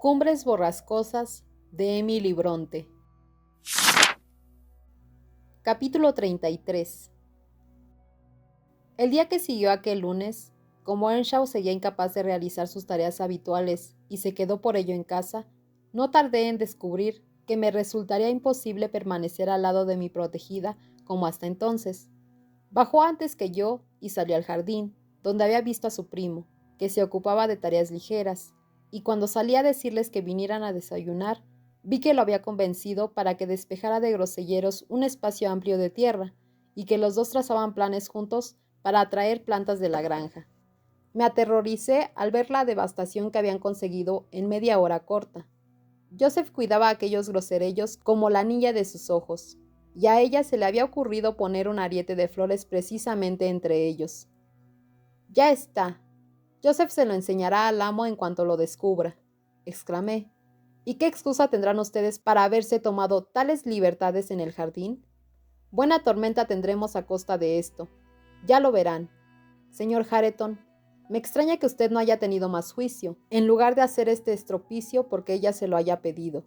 Cumbres borrascosas de Emily Bronte. Capítulo 33. El día que siguió aquel lunes, como Earnshaw seguía incapaz de realizar sus tareas habituales y se quedó por ello en casa, no tardé en descubrir que me resultaría imposible permanecer al lado de mi protegida como hasta entonces. Bajó antes que yo y salió al jardín, donde había visto a su primo, que se ocupaba de tareas ligeras, y cuando salí a decirles que vinieran a desayunar, vi que lo había convencido para que despejara de groselleros un espacio amplio de tierra, y que los dos trazaban planes juntos para atraer plantas de la granja. Me aterroricé al ver la devastación que habían conseguido en media hora corta. Joseph cuidaba a aquellos groserellos como la niña de sus ojos, y a ella se le había ocurrido poner un ariete de flores precisamente entre ellos. «Ya está. Joseph se lo enseñará al amo en cuanto lo descubra», exclamé. «¿Y qué excusa tendrán ustedes para haberse tomado tales libertades en el jardín? Buena tormenta tendremos a costa de esto. Ya lo verán. Señor Hareton, me extraña que usted no haya tenido más juicio, en lugar de hacer este estropicio porque ella se lo haya pedido».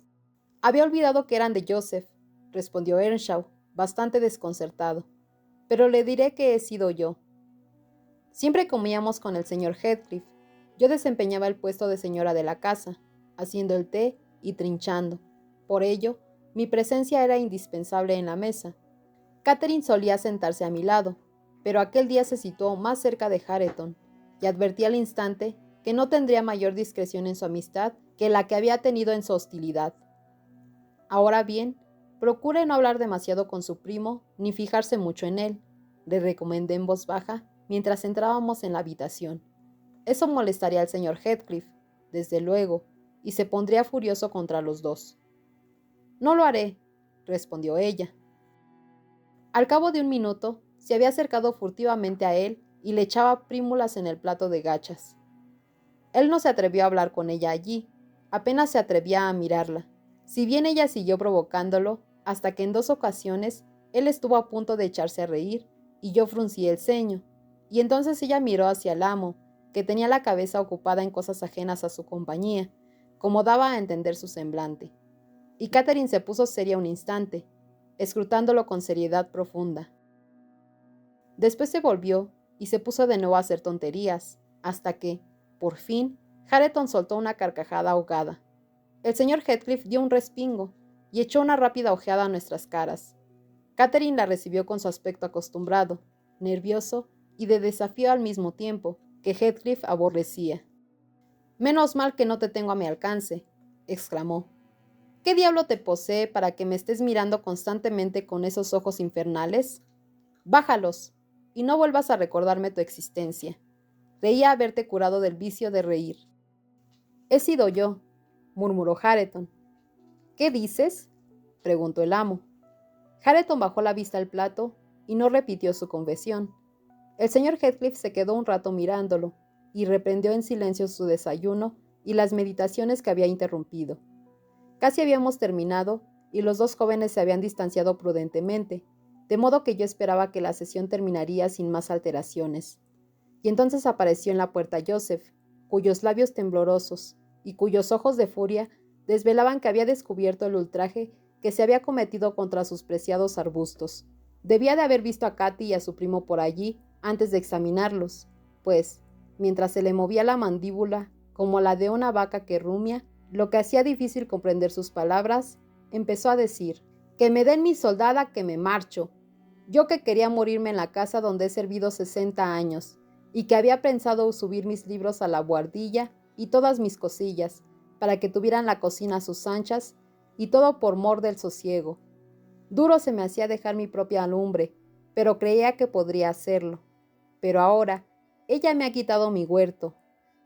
«Había olvidado que eran de Joseph», respondió Earnshaw, bastante desconcertado. «Pero le diré que he sido yo. Siempre comíamos con el señor Heathcliff. Yo desempeñaba el puesto de señora de la casa, haciendo el té y trinchando. Por ello, mi presencia era indispensable en la mesa. Catherine solía sentarse a mi lado, pero aquel día se situó más cerca de Hareton, y advertí al instante que no tendría mayor discreción en su amistad que la que había tenido en su hostilidad. Ahora bien, procure no hablar demasiado con su primo, ni fijarse mucho en él, le recomendé en voz baja mientras entrábamos en la habitación. Eso molestaría al señor Heathcliff, desde luego, y se pondría furioso contra los dos. «No lo haré», respondió ella. Al cabo de un minuto, se había acercado furtivamente a él y le echaba prímulas en el plato de gachas. Él no se atrevió a hablar con ella allí, apenas se atrevía a mirarla, si bien ella siguió provocándolo, hasta que en 2 ocasiones él estuvo a punto de echarse a reír, y yo fruncí el ceño, y entonces ella miró hacia el amo, que tenía la cabeza ocupada en cosas ajenas a su compañía, como daba a entender su semblante. Y Catherine se puso seria un instante, escrutándolo con seriedad profunda. Después se volvió y se puso de nuevo a hacer tonterías, hasta que, por fin, Hareton soltó una carcajada ahogada. El señor Heathcliff dio un respingo y echó una rápida ojeada a nuestras caras. Catherine la recibió con su aspecto acostumbrado, nervioso y de desafío al mismo tiempo, que Heathcliff aborrecía. «Menos mal que no te tengo a mi alcance», exclamó. «¿Qué diablo te posee para que me estés mirando constantemente con esos ojos infernales? Bájalos, y no vuelvas a recordarme tu existencia. Creía haberte curado del vicio de reír». «He sido yo», murmuró Hareton. «¿Qué dices?», preguntó el amo. Hareton bajó la vista al plato y no repitió su confesión. El señor Heathcliff se quedó un rato mirándolo y reprendió en silencio su desayuno y las meditaciones que había interrumpido. Casi habíamos terminado y los 2 jóvenes se habían distanciado prudentemente, de modo que yo esperaba que la sesión terminaría sin más alteraciones. Y entonces apareció en la puerta Joseph, cuyos labios temblorosos y cuyos ojos de furia desvelaban que había descubierto el ultraje que se había cometido contra sus preciados arbustos. Debía de haber visto a Katy y a su primo por allí antes de examinarlos, pues, mientras se le movía la mandíbula, como la de una vaca que rumia, lo que hacía difícil comprender sus palabras, empezó a decir: «Que me den mi soldada, que me marcho. Yo que quería morirme en la casa donde he servido 60 años, y que había pensado subir mis libros a la buhardilla y todas mis cosillas, para que tuvieran la cocina a sus anchas, y todo por mor del sosiego. Duro se me hacía dejar mi propia lumbre, pero creía que podría hacerlo. Pero ahora, ella me ha quitado mi huerto,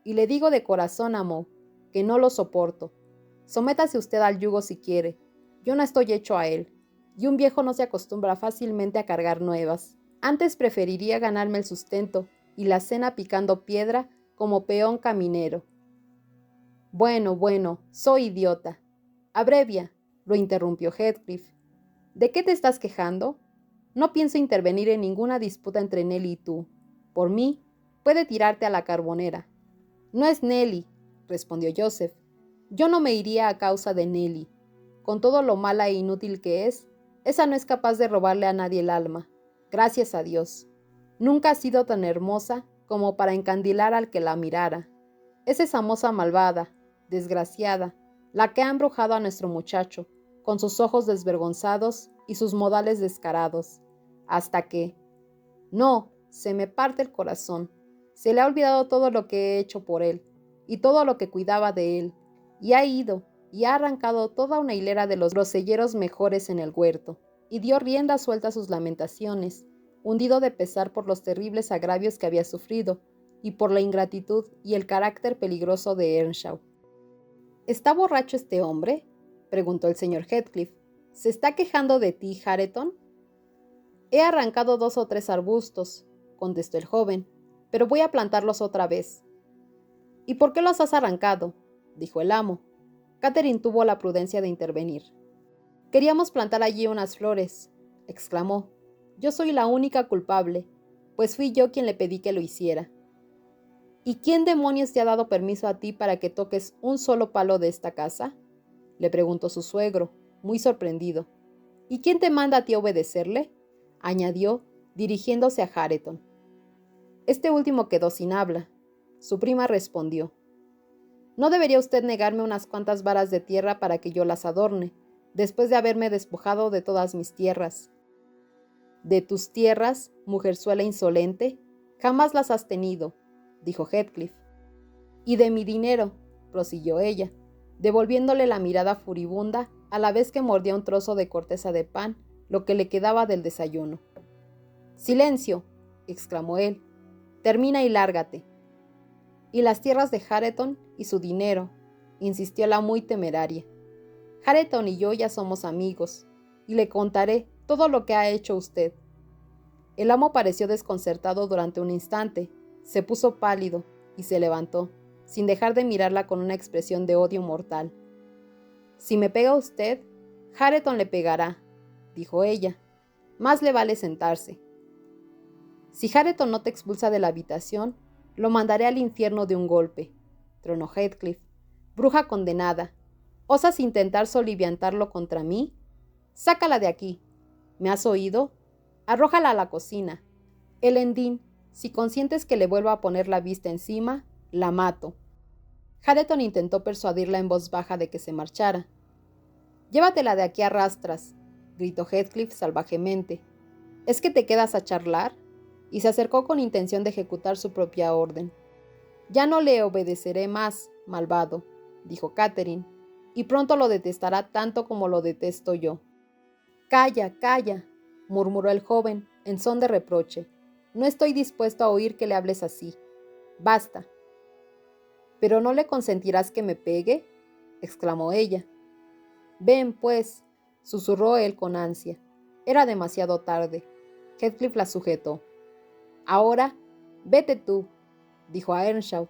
y le digo de corazón, amo, que no lo soporto. Sométase usted al yugo si quiere. Yo no estoy hecho a él, y un viejo no se acostumbra fácilmente a cargar nuevas. Antes preferiría ganarme el sustento y la cena picando piedra como peón caminero». Bueno, soy idiota. «Abrevia», lo interrumpió Heathcliff. «¿De qué te estás quejando? No pienso intervenir en ninguna disputa entre Nelly y tú. Por mí, puede tirarte a la carbonera». «No es Nelly», respondió Joseph. Yo no me iría a causa de Nelly. Con todo lo mala e inútil que es, esa no es capaz de robarle a nadie el alma. Gracias a Dios. Nunca ha sido tan hermosa como para encandilar al que la mirara. Es esa moza malvada, desgraciada, la que ha embrujado a nuestro muchacho, con sus ojos desvergonzados y sus modales descarados, hasta que... No, se me parte el corazón. Se le ha olvidado todo lo que he hecho por él, y todo lo que cuidaba de él, y ha ido, y ha arrancado toda una hilera de los groselleros mejores en el huerto, y dio rienda suelta a sus lamentaciones, hundido de pesar por los terribles agravios que había sufrido, y por la ingratitud y el carácter peligroso de Earnshaw. ¿Está borracho este hombre?, preguntó el señor Heathcliff. ¿Se está quejando de ti, Hareton? He arrancado 2 o 3 arbustos, contestó el joven, pero voy a plantarlos otra vez. ¿Y por qué los has arrancado?, dijo el amo. Catherine tuvo la prudencia de intervenir. Queríamos plantar allí unas flores, exclamó. Yo soy la única culpable, pues fui yo quien le pedí que lo hiciera. ¿Y quién demonios te ha dado permiso a ti para que toques un solo palo de esta casa?, le preguntó su suegro, muy sorprendido. ¿Y quién te manda a ti obedecerle?, añadió, dirigiéndose a Hareton. Este último quedó sin habla. Su prima respondió. ¿No debería usted negarme unas cuantas varas de tierra para que yo las adorne, después de haberme despojado de todas mis tierras? ¿De tus tierras, mujerzuela insolente? Jamás las has tenido, dijo Heathcliff. Y de mi dinero, prosiguió ella, devolviéndole la mirada furibunda a la vez que mordía un trozo de corteza de pan, lo que le quedaba del desayuno. ¡Silencio!, exclamó él. Termina y lárgate. Y las tierras de Hareton y su dinero, insistió la muy temeraria. Hareton y yo ya somos amigos, y le contaré todo lo que ha hecho usted. El amo pareció desconcertado durante un instante, se puso pálido y se levantó, sin dejar de mirarla con una expresión de odio mortal. Si me pega usted, Hareton le pegará, dijo ella. Más le vale sentarse. Si Hareton no te expulsa de la habitación, lo mandaré al infierno de un golpe, tronó Heathcliff. Bruja condenada, ¿osas intentar soliviantarlo contra mí? Sácala de aquí. ¿Me has oído? Arrójala a la cocina. Elendil, si consientes que le vuelva a poner la vista encima, la mato. Hareton intentó persuadirla en voz baja de que se marchara. Llévatela de aquí a rastras, gritó Heathcliff salvajemente. ¿Es que te quedas a charlar? Y se acercó con intención de ejecutar su propia orden. Ya no le obedeceré más, malvado, dijo Catherine, y pronto lo detestará tanto como lo detesto yo. Calla, calla, murmuró el joven, en son de reproche. No estoy dispuesto a oír que le hables así. Basta. ¿Pero no le consentirás que me pegue?, exclamó ella. Ven, pues, susurró él con ansia. Era demasiado tarde. Heathcliff la sujetó. Ahora, vete tú, dijo a Earnshaw.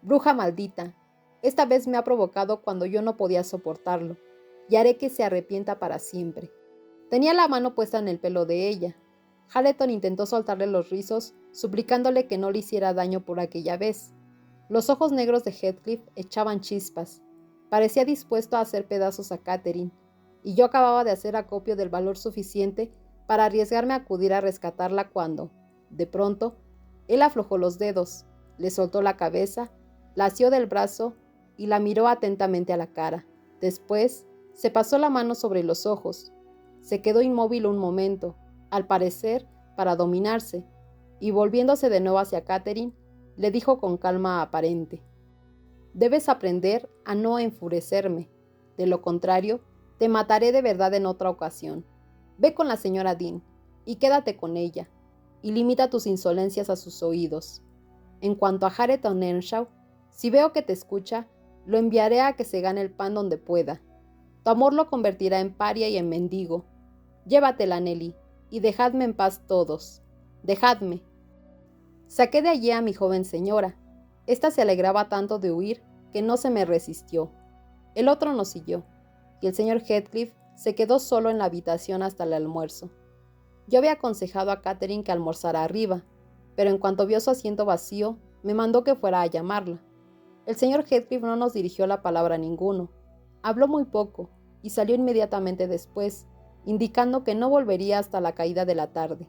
Bruja maldita, esta vez me ha provocado cuando yo no podía soportarlo, y haré que se arrepienta para siempre. Tenía la mano puesta en el pelo de ella. Hareton intentó soltarle los rizos, suplicándole que no le hiciera daño por aquella vez. Los ojos negros de Heathcliff echaban chispas. Parecía dispuesto a hacer pedazos a Catherine, y yo acababa de hacer acopio del valor suficiente para arriesgarme a acudir a rescatarla cuando, de pronto, él aflojó los dedos, le soltó la cabeza, la asió del brazo y la miró atentamente a la cara. Después, se pasó la mano sobre los ojos. Se quedó inmóvil un momento, al parecer, para dominarse, y volviéndose de nuevo hacia Catherine, le dijo con calma aparente. Debes aprender a no enfurecerme. De lo contrario, te mataré de verdad en otra ocasión. Ve con la señora Dean, y quédate con ella, y limita tus insolencias a sus oídos. En cuanto a Hareton Earnshaw, si veo que te escucha, lo enviaré a que se gane el pan donde pueda. Tu amor lo convertirá en paria y en mendigo. Llévatela, Nelly, y dejadme en paz todos. Dejadme. Saqué de allí a mi joven señora. Esta se alegraba tanto de huir que no se me resistió. El otro nos siguió, y el señor Heathcliff se quedó solo en la habitación hasta el almuerzo. Yo había aconsejado a Catherine que almorzara arriba, pero en cuanto vio su asiento vacío, me mandó que fuera a llamarla. El señor Heathcliff no nos dirigió la palabra a ninguno. Habló muy poco y salió inmediatamente después, indicando que no volvería hasta la caída de la tarde.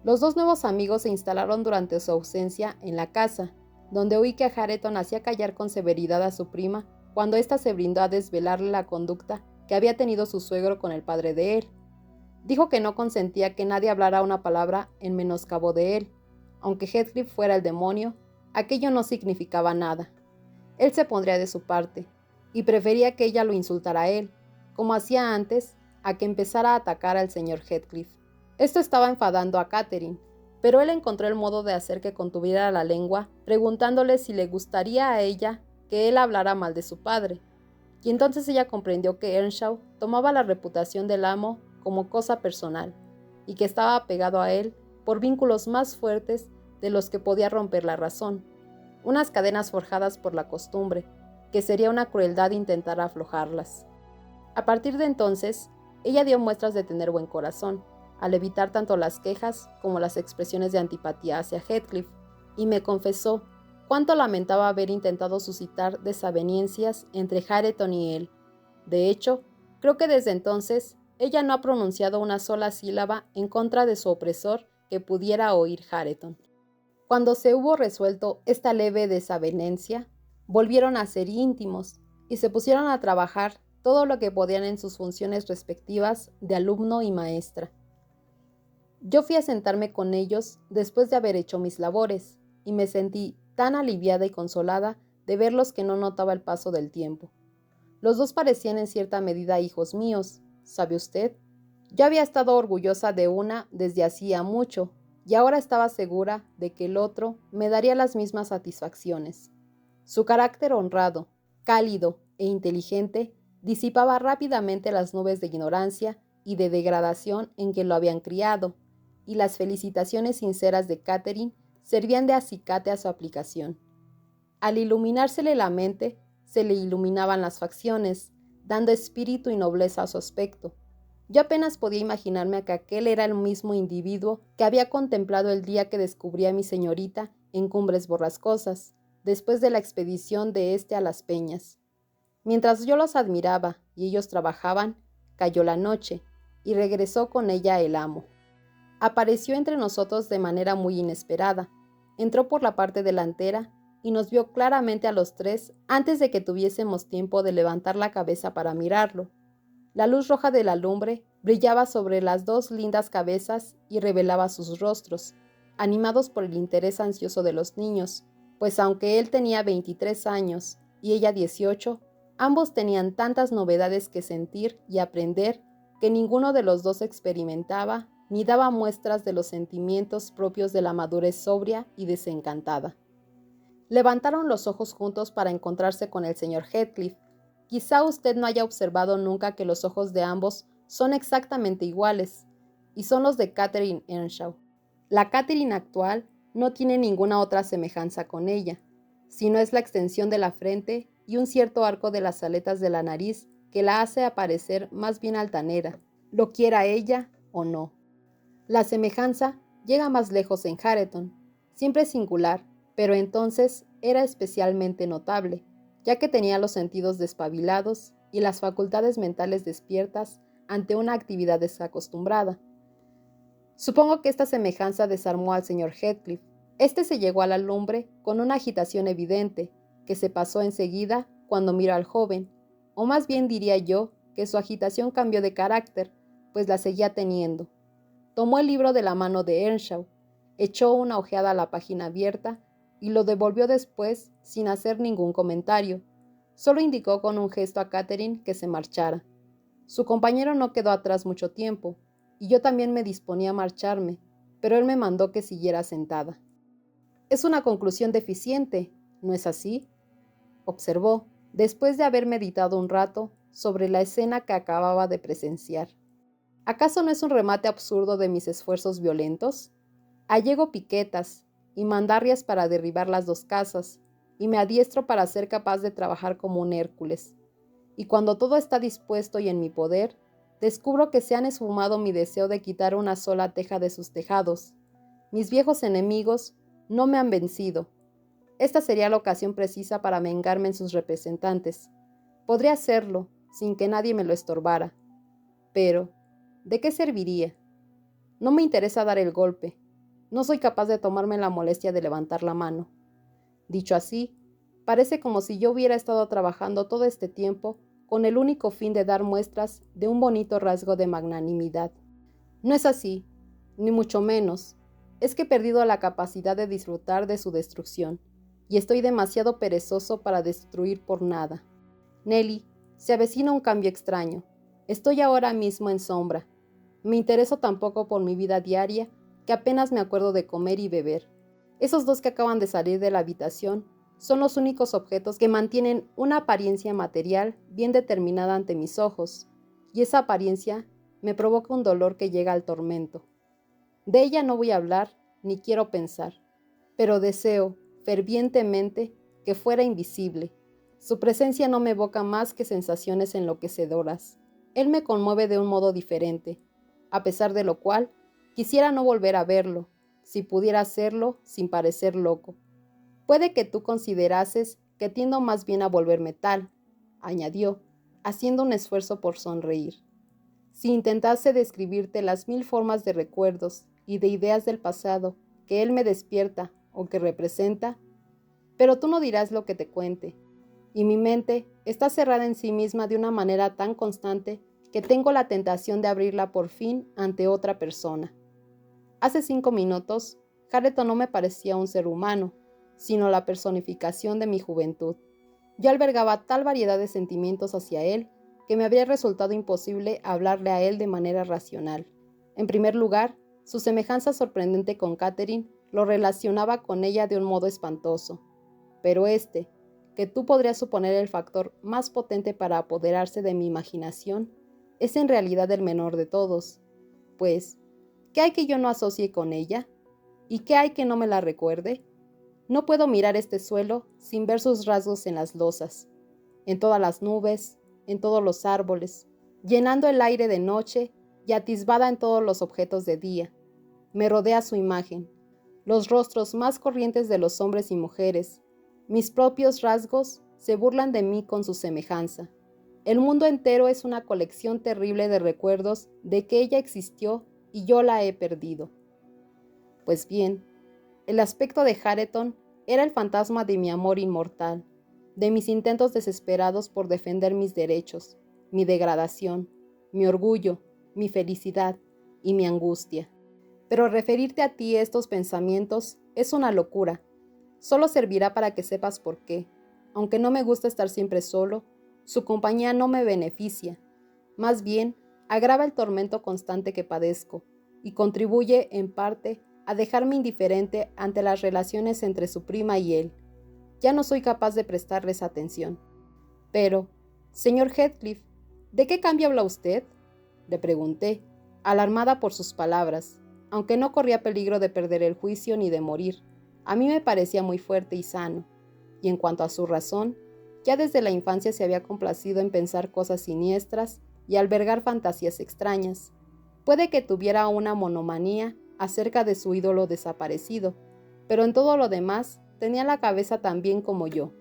Los dos nuevos amigos se instalaron durante su ausencia en la casa, donde oí que Hareton hacía callar con severidad a su prima cuando ésta se brindó a desvelarle la conducta que había tenido su suegro con el padre de él. Dijo que no consentía que nadie hablara una palabra en menoscabo de él. Aunque Heathcliff fuera el demonio, aquello no significaba nada. Él se pondría de su parte, y prefería que ella lo insultara a él, como hacía antes, a que empezara a atacar al señor Heathcliff. Esto estaba enfadando a Catherine, pero él encontró el modo de hacer que contuviera la lengua, preguntándole si le gustaría a ella que él hablara mal de su padre. Y entonces ella comprendió que Earnshaw tomaba la reputación del amo como cosa personal, y que estaba apegado a él por vínculos más fuertes de los que podía romper la razón, unas cadenas forjadas por la costumbre, que sería una crueldad intentar aflojarlas. A partir de entonces, ella dio muestras de tener buen corazón, al evitar tanto las quejas como las expresiones de antipatía hacia Heathcliff, y me confesó cuánto lamentaba haber intentado suscitar desavenencias entre Hareton y él. De hecho, creo que desde entonces ella no ha pronunciado una sola sílaba en contra de su opresor que pudiera oír Hareton. Cuando se hubo resuelto esta leve desavenencia, volvieron a ser íntimos y se pusieron a trabajar todo lo que podían en sus funciones respectivas de alumno y maestra. Yo fui a sentarme con ellos después de haber hecho mis labores, y me sentí tan aliviada y consolada de verlos que no notaba el paso del tiempo. Los dos parecían en cierta medida hijos míos, ¿sabe usted? Yo había estado orgullosa de una desde hacía mucho, y ahora estaba segura de que el otro me daría las mismas satisfacciones. Su carácter honrado, cálido e inteligente disipaba rápidamente las nubes de ignorancia y de degradación en que lo habían criado, y las felicitaciones sinceras de Catherine servían de acicate a su aplicación. Al iluminársele la mente, se le iluminaban las facciones, dando espíritu y nobleza a su aspecto. Yo apenas podía imaginarme que aquel era el mismo individuo que había contemplado el día que descubrí a mi señorita en Cumbres Borrascosas, después de la expedición de éste a las peñas. Mientras yo los admiraba y ellos trabajaban, cayó la noche, y regresó con ella el amo. Apareció entre nosotros de manera muy inesperada. Entró por la parte delantera y nos vio claramente a los tres antes de que tuviésemos tiempo de levantar la cabeza para mirarlo. La luz roja de la lumbre brillaba sobre las dos lindas cabezas y revelaba sus rostros, animados por el interés ansioso de los niños, pues aunque él tenía 23 años y ella 18, ambos tenían tantas novedades que sentir y aprender que ninguno de los dos experimentaba ni daba muestras de los sentimientos propios de la madurez sobria y desencantada. Levantaron los ojos juntos para encontrarse con el señor Heathcliff. Quizá usted no haya observado nunca que los ojos de ambos son exactamente iguales, y son los de Catherine Earnshaw. La Catherine actual no tiene ninguna otra semejanza con ella, sino es la extensión de la frente y un cierto arco de las aletas de la nariz que la hace aparecer más bien altanera, lo quiera ella o no. La semejanza llega más lejos en Hareton, siempre singular, pero entonces era especialmente notable, ya que tenía los sentidos despabilados y las facultades mentales despiertas ante una actividad desacostumbrada. Supongo que esta semejanza desarmó al señor Heathcliff. Este se llegó a la lumbre con una agitación evidente, que se pasó enseguida cuando miró al joven, o más bien diría yo que su agitación cambió de carácter, pues la seguía teniendo. Tomó el libro de la mano de Earnshaw, echó una ojeada a la página abierta y lo devolvió después sin hacer ningún comentario. Solo indicó con un gesto a Catherine que se marchara. Su compañero no quedó atrás mucho tiempo, y yo también me disponía a marcharme, pero él me mandó que siguiera sentada. «Es una conclusión deficiente, ¿no es así?», observó, después de haber meditado un rato sobre la escena que acababa de presenciar. ¿Acaso no es un remate absurdo de mis esfuerzos violentos? Allego piquetas y mandarrias para derribar las dos casas, y me adiestro para ser capaz de trabajar como un Hércules. Y cuando todo está dispuesto y en mi poder, descubro que se han esfumado mi deseo de quitar una sola teja de sus tejados. Mis viejos enemigos no me han vencido. esta sería la ocasión precisa para vengarme en sus representantes. Podría hacerlo, sin que nadie me lo estorbara. Pero, ¿de qué serviría? No me interesa dar el golpe. No soy capaz de tomarme la molestia de levantar la mano. Dicho así, parece como si yo hubiera estado trabajando todo este tiempo con el único fin de dar muestras de un bonito rasgo de magnanimidad. No es así, ni mucho menos. Es que he perdido la capacidad de disfrutar de su destrucción, y estoy demasiado perezoso para destruir por nada. Nelly, se avecina un cambio extraño. Estoy ahora mismo en sombra. Me intereso tan poco por mi vida diaria que apenas me acuerdo de comer y beber. Esos dos que acaban de salir de la habitación son los únicos objetos que mantienen una apariencia material bien determinada ante mis ojos, y esa apariencia me provoca un dolor que llega al tormento. De ella no voy a hablar ni quiero pensar, pero deseo fervientemente que fuera invisible. Su presencia no me evoca más que sensaciones enloquecedoras. Él me conmueve de un modo diferente, a pesar de lo cual quisiera no volver a verlo, si pudiera hacerlo sin parecer loco. Puede que tú considerases que tiendo más bien a volverme tal, añadió, haciendo un esfuerzo por sonreír. Si intentase describirte las 1000 formas de recuerdos y de ideas del pasado que él me despierta o que representa, pero tú no dirás lo que te cuente, y mi mente está cerrada en sí misma de una manera tan constante que tengo la tentación de abrirla por fin ante otra persona. Hace 5 minutos, Hareton no me parecía un ser humano, sino la personificación de mi juventud. Yo albergaba tal variedad de sentimientos hacia él que me habría resultado imposible hablarle a él de manera racional. En primer lugar, su semejanza sorprendente con Catherine lo relacionaba con ella de un modo espantoso. Pero que tú podrías suponer el factor más potente para apoderarse de mi imaginación, es en realidad el menor de todos. Pues, ¿qué hay que yo no asocie con ella? ¿Y qué hay que no me la recuerde? No puedo mirar este suelo sin ver sus rasgos en las losas, en todas las nubes, en todos los árboles, llenando el aire de noche y atisbada en todos los objetos de día. Me rodea su imagen, los rostros más corrientes de los hombres y mujeres. Mis propios rasgos se burlan de mí con su semejanza. El mundo entero es una colección terrible de recuerdos de que ella existió y yo la he perdido. Pues bien, el aspecto de Hareton era el fantasma de mi amor inmortal, de mis intentos desesperados por defender mis derechos, mi degradación, mi orgullo, mi felicidad y mi angustia. Pero referirte a ti estos pensamientos es una locura. Solo servirá para que sepas por qué. Aunque no me gusta estar siempre solo, su compañía no me beneficia. Más bien, agrava el tormento constante que padezco y contribuye, en parte, a dejarme indiferente ante las relaciones entre su prima y él. Ya no soy capaz de prestarles atención. Pero, señor Heathcliff, ¿de qué cambio habla usted?, le pregunté, alarmada por sus palabras, aunque no corría peligro de perder el juicio ni de morir. A mí me parecía muy fuerte y sano, y en cuanto a su razón, ya desde la infancia se había complacido en pensar cosas siniestras y albergar fantasías extrañas. Puede que tuviera una monomanía acerca de su ídolo desaparecido, pero en todo lo demás tenía la cabeza tan bien como yo.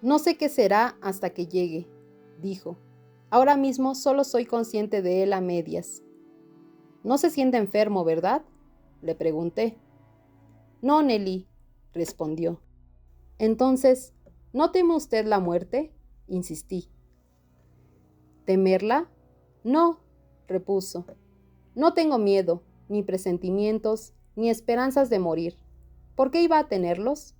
No sé qué será hasta que llegue, dijo. Ahora mismo solo soy consciente de él a medias. No se siente enfermo, ¿verdad?, le pregunté. No, Nelly, respondió. Entonces, ¿no teme usted la muerte?, insistí. ¿Temerla? No, repuso. No tengo miedo, ni presentimientos, ni esperanzas de morir. ¿Por qué iba a tenerlos?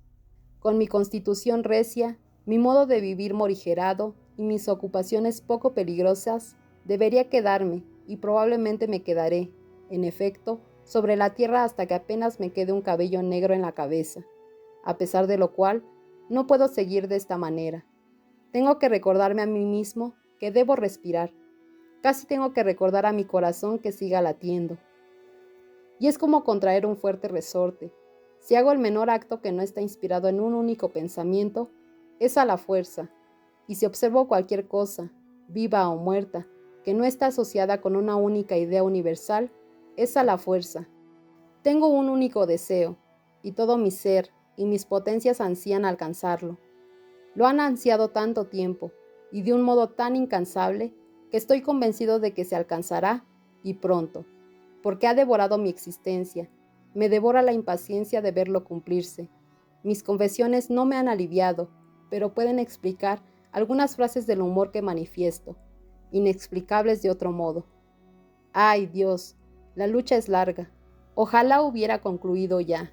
Con mi constitución recia, mi modo de vivir morigerado y mis ocupaciones poco peligrosas, debería quedarme, y probablemente me quedaré, en efecto, sobre la tierra hasta que apenas me quede un cabello negro en la cabeza, a pesar de lo cual no puedo seguir de esta manera. Tengo que recordarme a mí mismo que debo respirar. Casi tengo que recordar a mi corazón que siga latiendo. Y es como contraer un fuerte resorte. Si hago el menor acto que no está inspirado en un único pensamiento, es a la fuerza. Y si observo cualquier cosa, viva o muerta, que no está asociada con una única idea universal, es a la fuerza. Tengo un único deseo, y todo mi ser, y mis potencias ansían alcanzarlo. Lo han ansiado tanto tiempo y de un modo tan incansable que estoy convencido de que se alcanzará y pronto, porque ha devorado mi existencia, me devora la impaciencia de verlo cumplirse. Mis confesiones no me han aliviado, pero pueden explicar algunas frases del humor que manifiesto, inexplicables de otro modo. ¡Ay, Dios! La lucha es larga. Ojalá hubiera concluido ya.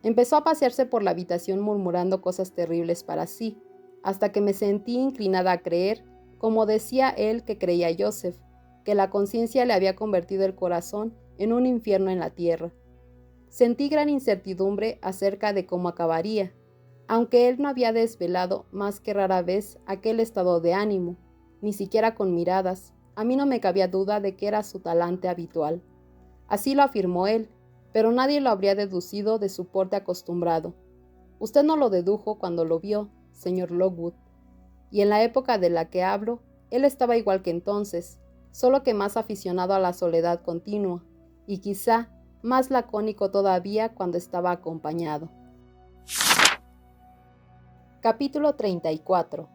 Empezó a pasearse por la habitación murmurando cosas terribles para sí, hasta que me sentí inclinada a creer, como decía él que creía Joseph, que la conciencia le había convertido el corazón en un infierno en la tierra. Sentí gran incertidumbre acerca de cómo acabaría, aunque él no había desvelado más que rara vez aquel estado de ánimo, ni siquiera con miradas. A mí no me cabía duda de que era su talante habitual. Así lo afirmó él, pero nadie lo habría deducido de su porte acostumbrado. Usted no lo dedujo cuando lo vio, señor Lockwood, y en la época de la que hablo, él estaba igual que entonces, solo que más aficionado a la soledad continua, y quizá más lacónico todavía cuando estaba acompañado. Capítulo 34.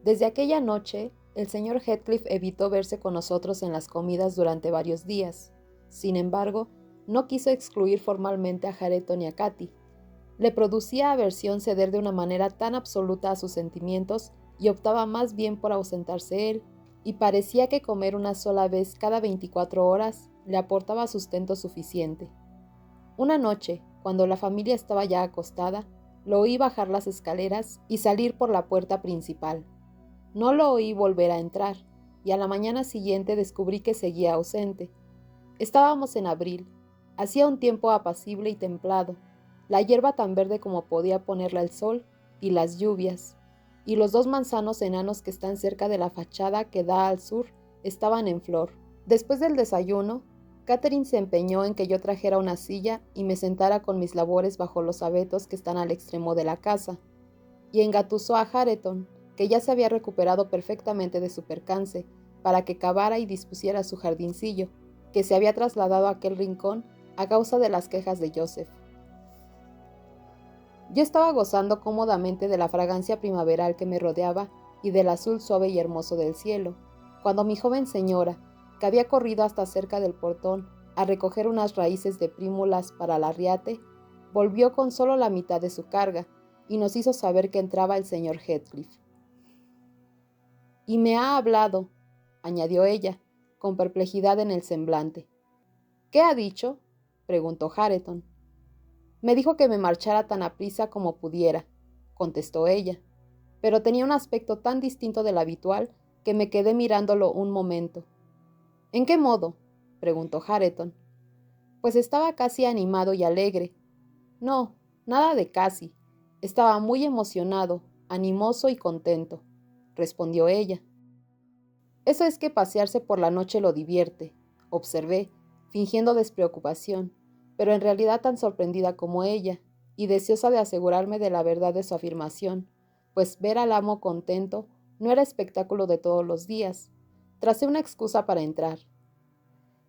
Desde aquella noche, el señor Heathcliff evitó verse con nosotros en las comidas durante varios días. Sin embargo, no quiso excluir formalmente a Hareton y a Cathy. Le producía aversión ceder de una manera tan absoluta a sus sentimientos y optaba más bien por ausentarse él, y parecía que comer una sola vez cada 24 horas le aportaba sustento suficiente. Una noche, cuando la familia estaba ya acostada, lo oí bajar las escaleras y salir por la puerta principal. No lo oí volver a entrar, y a la mañana siguiente descubrí que seguía ausente. Estábamos en abril, hacía un tiempo apacible y templado, la hierba tan verde como podía ponerla el sol, y las lluvias, y los 2 manzanos enanos que están cerca de la fachada que da al sur estaban en flor. Después del desayuno, Catherine se empeñó en que yo trajera una silla y me sentara con mis labores bajo los abetos que están al extremo de la casa, y engatusó a Hareton, que ya se había recuperado perfectamente de su percance, para que cavara y dispusiera su jardincillo, que se había trasladado a aquel rincón a causa de las quejas de Joseph. Yo estaba gozando cómodamente de la fragancia primaveral que me rodeaba y del azul suave y hermoso del cielo, cuando mi joven señora, que había corrido hasta cerca del portón a recoger unas raíces de prímulas para el arriate, volvió con solo la mitad de su carga y nos hizo saber que entraba el señor Heathcliff. «Y me ha hablado», añadió ella, con perplejidad en el semblante. «¿Qué ha dicho?», preguntó Hareton. «Me dijo que me marchara tan aprisa como pudiera», contestó ella, pero tenía un aspecto tan distinto del habitual que me quedé mirándolo un momento. «¿En qué modo?», preguntó Hareton. «Pues estaba casi animado y alegre». «No, nada de casi. Estaba muy emocionado, animoso y contento», respondió ella. «Eso es que pasearse por la noche lo divierte», observé, fingiendo despreocupación, pero en realidad tan sorprendida como ella, y deseosa de asegurarme de la verdad de su afirmación, pues ver al amo contento no era espectáculo de todos los días. Tracé una excusa para entrar.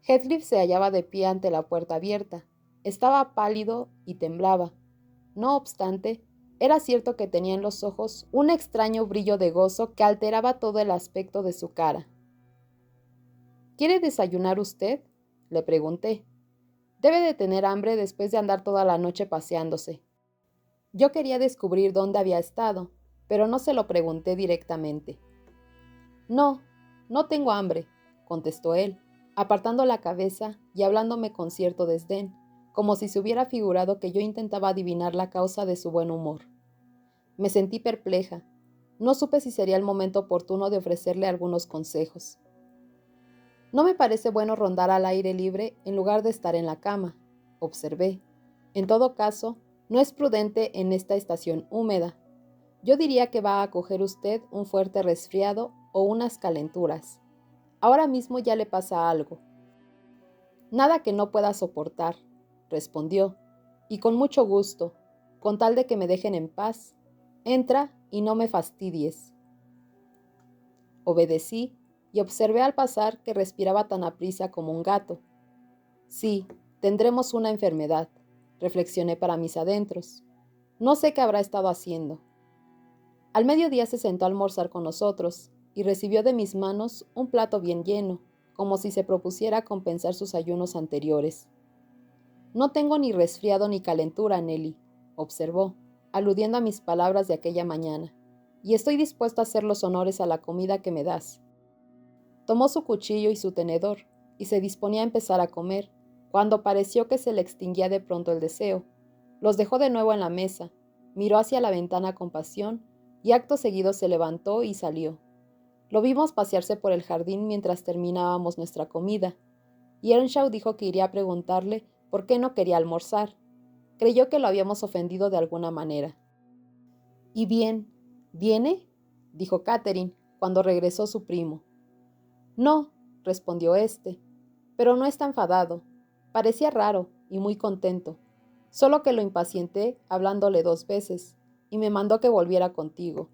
Heathcliff se hallaba de pie ante la puerta abierta. Estaba pálido y temblaba. No obstante, era cierto que tenía en los ojos un extraño brillo de gozo que alteraba todo el aspecto de su cara. «¿Quiere desayunar usted?», le pregunté. «Debe de tener hambre después de andar toda la noche paseándose». Yo quería descubrir dónde había estado, pero no se lo pregunté directamente. «No, no tengo hambre», contestó él, apartando la cabeza y hablándome con cierto desdén, como si se hubiera figurado que yo intentaba adivinar la causa de su buen humor. Me sentí perpleja. No supe si sería el momento oportuno de ofrecerle algunos consejos. «No me parece bueno rondar al aire libre en lugar de estar en la cama», observé. «En todo caso, no es prudente en esta estación húmeda. Yo diría que va a coger usted un fuerte resfriado o unas calenturas. Ahora mismo ya le pasa algo». «Nada que no pueda soportar», respondió, «y con mucho gusto, con tal de que me dejen en paz. Entra y no me fastidies». Obedecí y observé al pasar que respiraba tan aprisa como un gato. «Sí, tendremos una enfermedad», reflexioné para mis adentros. No sé qué habrá estado haciendo. Al mediodía se sentó a almorzar con nosotros y recibió de mis manos un plato bien lleno, como si se propusiera compensar sus ayunos anteriores. No tengo ni resfriado ni calentura, Nelly, observó, aludiendo a mis palabras de aquella mañana, y estoy dispuesto a hacer los honores a la comida que me das. Tomó su cuchillo y su tenedor, y se disponía a empezar a comer, cuando pareció que se le extinguía de pronto el deseo. Los dejó de nuevo en la mesa, miró hacia la ventana con pasión, y acto seguido se levantó y salió. Lo vimos pasearse por el jardín mientras terminábamos nuestra comida, y Earnshaw dijo que iría a preguntarle por qué no quería almorzar. Creyó que lo habíamos ofendido de alguna manera. «¿Y bien, viene?», dijo Catherine, cuando regresó su primo. «No», respondió éste, «pero no está enfadado. Parecía raro y muy contento, solo que lo impacienté hablándole 2 veces, y me mandó que volviera contigo.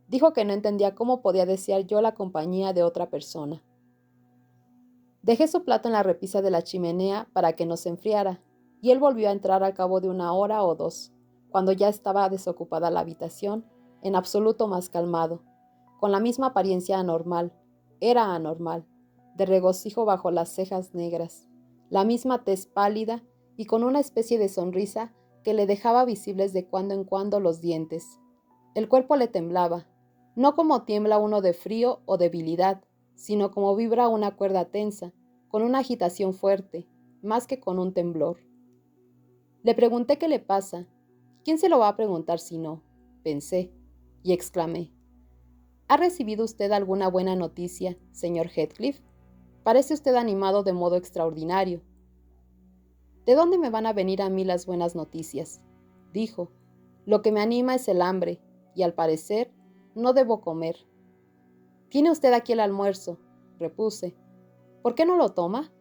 Dijo que no entendía cómo podía desear yo la compañía de otra persona». Dejé su plato en la repisa de la chimenea para que no se enfriara, y él volvió a entrar al cabo de 1 hora o 2, cuando ya estaba desocupada la habitación, en absoluto más calmado, con la misma apariencia anormal, era anormal, de regocijo bajo las cejas negras, la misma tez pálida y con una especie de sonrisa que le dejaba visibles de cuando en cuando los dientes. El cuerpo le temblaba, no como tiembla uno de frío o debilidad, sino como vibra una cuerda tensa, con una agitación fuerte, más que con un temblor. Le pregunté qué le pasa. ¿Quién se lo va a preguntar si no?, pensé, y exclamé. ¿Ha recibido usted alguna buena noticia, señor Heathcliff? Parece usted animado de modo extraordinario. ¿De dónde me van a venir a mí las buenas noticias?, dijo. Lo que me anima es el hambre, y al parecer no debo comer. Tiene usted aquí el almuerzo, repuse. ¿Por qué no lo toma?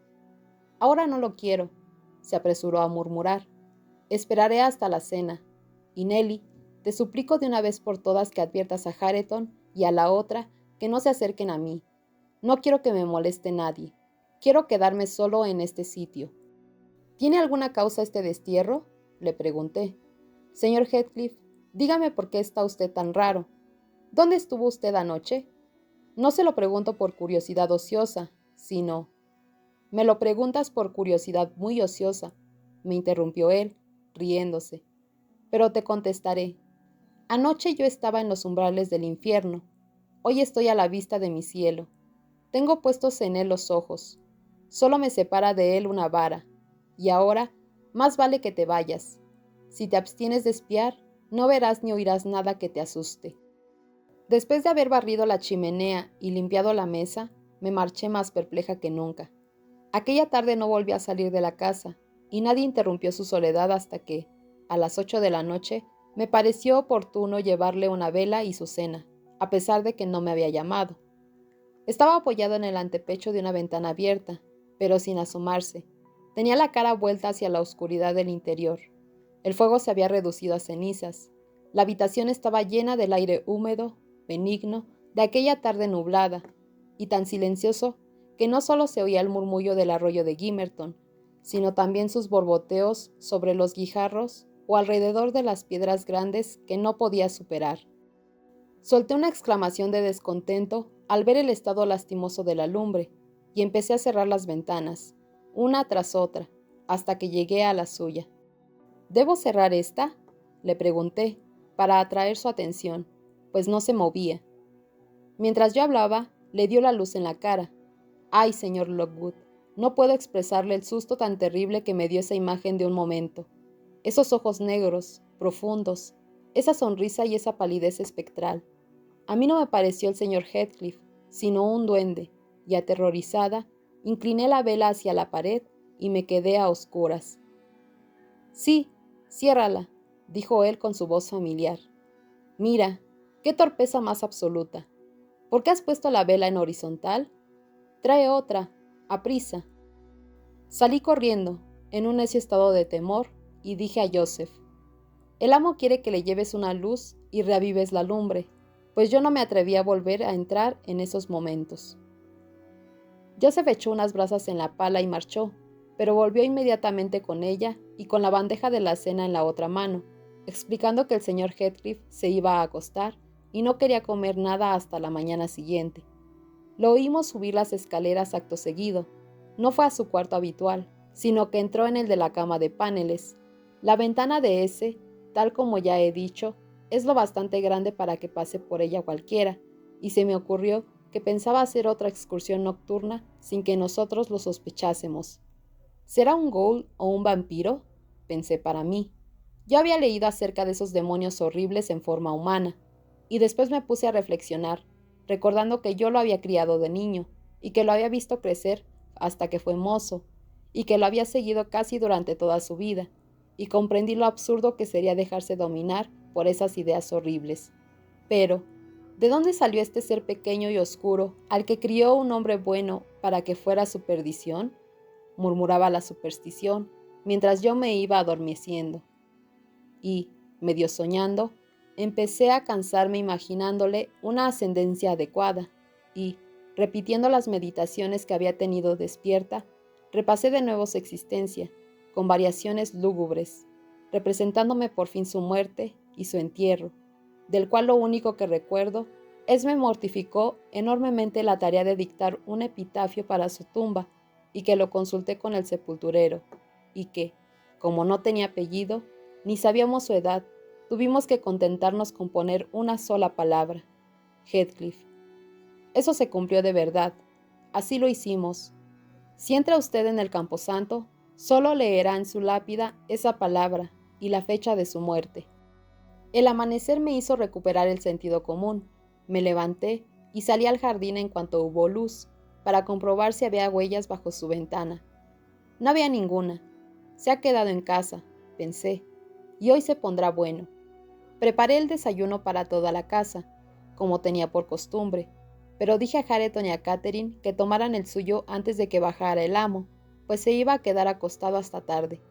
Ahora no lo quiero, se apresuró a murmurar. Esperaré hasta la cena. Y Nelly, te suplico de una vez por todas que adviertas a Hareton y a la otra que no se acerquen a mí. No quiero que me moleste nadie. Quiero quedarme solo en este sitio. ¿Tiene alguna causa este destierro?, le pregunté. Señor Heathcliff, dígame por qué está usted tan raro. ¿Dónde estuvo usted anoche? No se lo pregunto por curiosidad ociosa, sino... Me lo preguntas por curiosidad muy ociosa, me interrumpió él, riéndose. Pero te contestaré. Anoche yo estaba en los umbrales del infierno. Hoy estoy a la vista de mi cielo. Tengo puestos en él los ojos. Solo me separa de él una vara. Y ahora, más vale que te vayas. Si te abstienes de espiar, no verás ni oirás nada que te asuste. Después de haber barrido la chimenea y limpiado la mesa, me marché más perpleja que nunca. Aquella tarde no volví a salir de la casa, y nadie interrumpió su soledad hasta que, a las 8 de la noche, me pareció oportuno llevarle una vela y su cena, a pesar de que no me había llamado. Estaba apoyado en el antepecho de una ventana abierta, pero sin asomarse. Tenía la cara vuelta hacia la oscuridad del interior. El fuego se había reducido a cenizas. La habitación estaba llena del aire húmedo, benigno, de aquella tarde nublada, y tan silencioso que no solo se oía el murmullo del arroyo de Gimmerton, sino también sus borboteos sobre los guijarros o alrededor de las piedras grandes que no podía superar. Solté una exclamación de descontento al ver el estado lastimoso de la lumbre, y empecé a cerrar las ventanas, una tras otra, hasta que llegué a la suya. ¿Debo cerrar esta?, le pregunté, para atraer su atención, pues no se movía. Mientras yo hablaba, le dio la luz en la cara. Ay, señor Lockwood, no puedo expresarle el susto tan terrible que me dio esa imagen de un momento. Esos ojos negros, profundos, esa sonrisa y esa palidez espectral. A mí no me pareció el señor Heathcliff, sino un duende, y aterrorizada, incliné la vela hacia la pared y me quedé a oscuras. Sí, ciérrala, dijo él con su voz familiar. Mira, qué torpeza más absoluta. ¿Por qué has puesto la vela en horizontal? Trae otra, aprisa. Salí corriendo, en un necio estado de temor, y dije a Joseph, el amo quiere que le lleves una luz y reavives la lumbre, pues yo no me atreví a volver a entrar en esos momentos. Joseph echó unas brasas en la pala y marchó, pero volvió inmediatamente con ella y con la bandeja de la cena en la otra mano, explicando que el señor Heathcliff se iba a acostar y no quería comer nada hasta la mañana siguiente. Lo oímos subir las escaleras acto seguido. No fue a su cuarto habitual, sino que entró en el de la cama de paneles. La ventana de ese, tal como ya he dicho, es lo bastante grande para que pase por ella cualquiera, y se me ocurrió que pensaba hacer otra excursión nocturna sin que nosotros lo sospechásemos. ¿Será un ghoul o un vampiro?, pensé para mí. Yo había leído acerca de esos demonios horribles en forma humana, y después me puse a reflexionar, recordando que yo lo había criado de niño, y que lo había visto crecer hasta que fue mozo, y que lo había seguido casi durante toda su vida, y comprendí lo absurdo que sería dejarse dominar por esas ideas horribles. Pero, ¿de dónde salió este ser pequeño y oscuro al que crió un hombre bueno para que fuera su perdición?, murmuraba la superstición, mientras yo me iba adormeciendo. Y, medio soñando, empecé a cansarme imaginándole una ascendencia adecuada, y, repitiendo las meditaciones que había tenido despierta, repasé de nuevo su existencia, con variaciones lúgubres, representándome por fin su muerte y su entierro, del cual lo único que recuerdo es me mortificó enormemente la tarea de dictar un epitafio para su tumba, y que lo consulté con el sepulturero, y que, como no tenía apellido, ni sabíamos su edad, tuvimos que contentarnos con poner una sola palabra: Heathcliff. Eso se cumplió de verdad, así lo hicimos. Si entra usted en el camposanto, solo leerá en su lápida esa palabra y la fecha de su muerte. El amanecer me hizo recuperar el sentido común. Me levanté y salí al jardín en cuanto hubo luz, para comprobar si había huellas bajo su ventana. No había ninguna. Se ha quedado en casa, pensé, y hoy se pondrá bueno. Preparé el desayuno para toda la casa, como tenía por costumbre, pero dije a Hareton y a Catherine que tomaran el suyo antes de que bajara el amo, pues se iba a quedar acostado hasta tarde.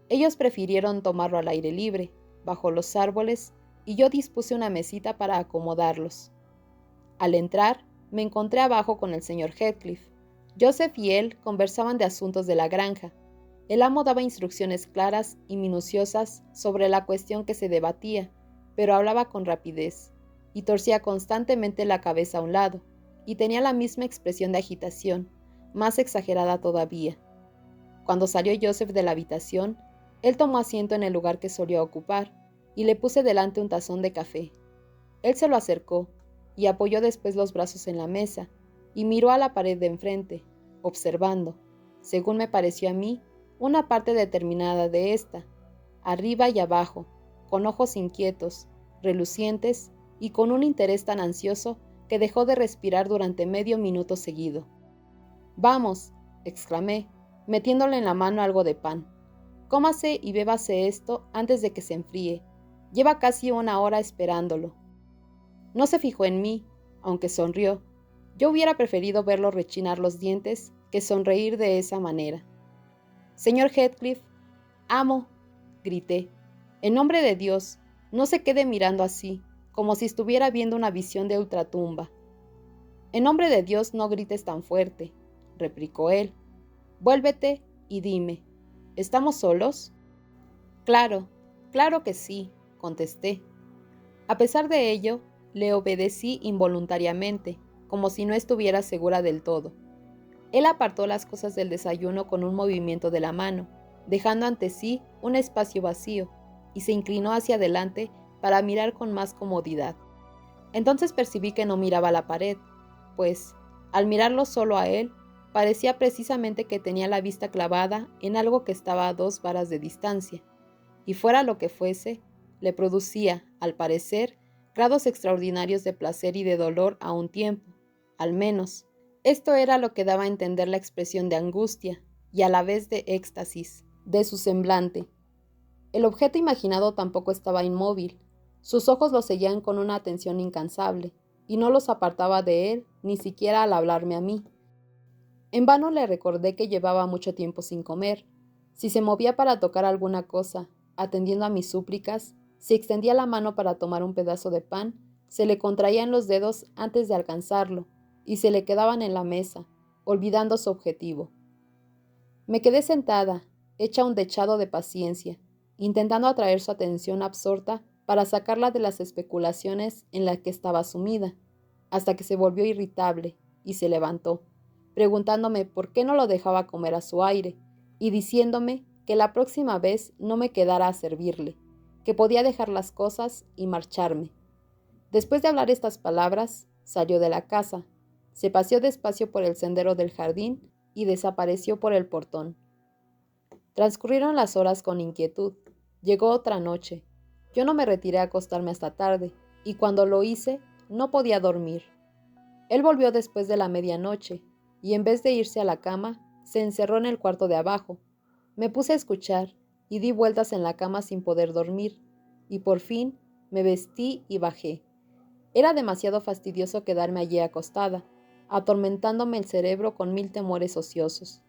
Ellos prefirieron tomarlo al aire libre, bajo los árboles, y yo dispuse una mesita para acomodarlos. Al entrar, me encontré abajo con el señor Heathcliff. Joseph y él conversaban de asuntos de la granja. El amo daba instrucciones claras y minuciosas sobre la cuestión que se debatía, pero hablaba con rapidez, y torcía constantemente la cabeza a un lado, y tenía la misma expresión de agitación, más exagerada todavía. Cuando salió Joseph de la habitación, él tomó asiento en el lugar que solía ocupar, y le puse delante un tazón de café. Él se lo acercó, y apoyó después los brazos en la mesa, y miró a la pared de enfrente, observando, según me pareció a mí, una parte determinada de ésta, arriba y abajo, con ojos inquietos, relucientes y con un interés tan ansioso que dejó de respirar durante medio minuto seguido. «Vamos», exclamé, metiéndole en la mano algo de pan. «Cómase y bébase esto antes de que se enfríe. Lleva casi una hora esperándolo». No se fijó en mí, aunque sonrió. Yo hubiera preferido verlo rechinar los dientes que sonreír de esa manera. «Señor Heathcliff, amo», grité. «En nombre de Dios, no se quede mirando así, como si estuviera viendo una visión de ultratumba». «En nombre de Dios, no grites tan fuerte», replicó él. «Vuélvete y dime, ¿estamos solos?» «Claro, claro que sí», contesté. A pesar de ello, le obedecí involuntariamente, como si no estuviera segura del todo. Él apartó las cosas del desayuno con un movimiento de la mano, dejando ante sí un espacio vacío, y se inclinó hacia adelante para mirar con más comodidad. Entonces percibí que no miraba la pared, pues, al mirarlo solo a él, parecía precisamente que tenía la vista clavada en algo que estaba a 2 varas de distancia, y fuera lo que fuese, le producía, al parecer, grados extraordinarios de placer y de dolor a un tiempo, al menos. Esto era lo que daba a entender la expresión de angustia y a la vez de éxtasis de su semblante. El objeto imaginado tampoco estaba inmóvil. Sus ojos lo seguían con una atención incansable, y no los apartaba de él ni siquiera al hablarme a mí. En vano le recordé que llevaba mucho tiempo sin comer. Si se movía para tocar alguna cosa, atendiendo a mis súplicas, si extendía la mano para tomar un pedazo de pan, se le contraían los dedos antes de alcanzarlo, y se le quedaban en la mesa, olvidando su objetivo. Me quedé sentada, hecha un dechado de paciencia, intentando atraer su atención absorta para sacarla de las especulaciones en las que estaba sumida, hasta que se volvió irritable y se levantó, preguntándome por qué no lo dejaba comer a su aire y diciéndome que la próxima vez no me quedara a servirle, que podía dejar las cosas y marcharme. Después de hablar estas palabras, salió de la casa, se paseó despacio por el sendero del jardín y desapareció por el portón. Transcurrieron las horas con inquietud. Llegó otra noche. Yo no me retiré a acostarme hasta tarde, y cuando lo hice, no podía dormir. Él volvió después de la medianoche, y en vez de irse a la cama, se encerró en el cuarto de abajo. Me puse a escuchar, y di vueltas en la cama sin poder dormir, y por fin me vestí y bajé. Era demasiado fastidioso quedarme allí acostada, atormentándome el cerebro con 1000 temores ociosos.